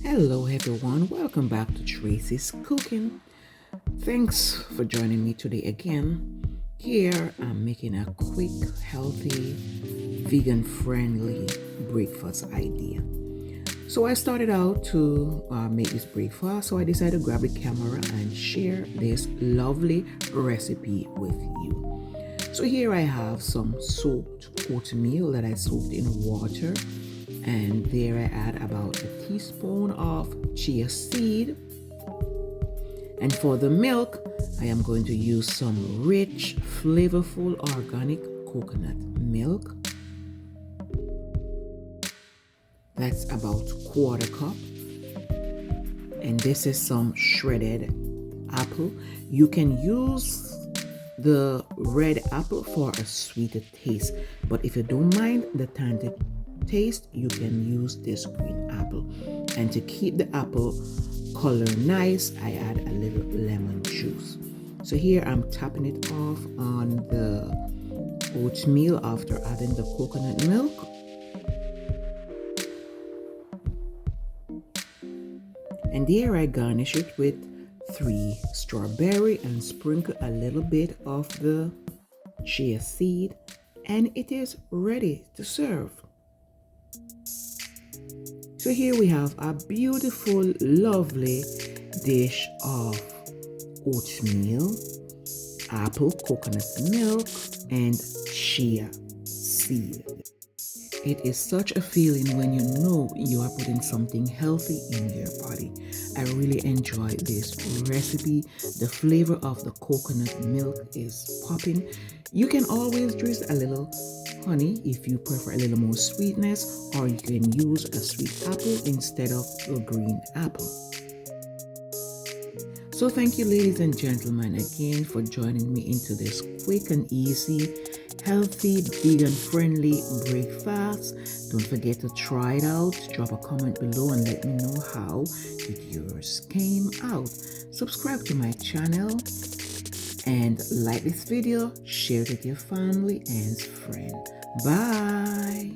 Hello everyone, welcome back to Tracy's Cooking. Thanks for joining me today again. Here I'm making a quick, healthy, vegan-friendly breakfast idea. So I started out to make this breakfast, so I decided to grab the camera and share this lovely recipe with you. So here I have some soaked oatmeal that I soaked in water, and there I add about a teaspoon of chia seed. And for the milk, I am going to use some rich, flavorful organic coconut milk. That's about quarter cup. And this is some shredded apple. You can use the red apple for a sweeter taste, but if you don't mind the tangy taste, you can use this green apple. And to keep the apple color nice, I add a little lemon juice. So here I'm tapping it off on the oatmeal after adding the coconut milk. And there I garnish it with 3 strawberries and sprinkle a little bit of the chia seed, and it is ready to serve. So here we have a beautiful, lovely dish of oatmeal, apple, coconut milk, and chia seed. It is such a feeling when you know you are putting something healthy in your body. I really enjoy this recipe. The flavor of the coconut milk is popping. You can always drizzle a little honey if you prefer a little more sweetness, or you can use a sweet apple instead of a green apple. So thank you, ladies and gentlemen, again for joining me into this quick and easy, healthy, vegan-friendly breakfast. Don't forget to try it out. Drop a comment below and let me know how yours came out. Subscribe to my channel and like this video. Share it with your family and friends. Bye.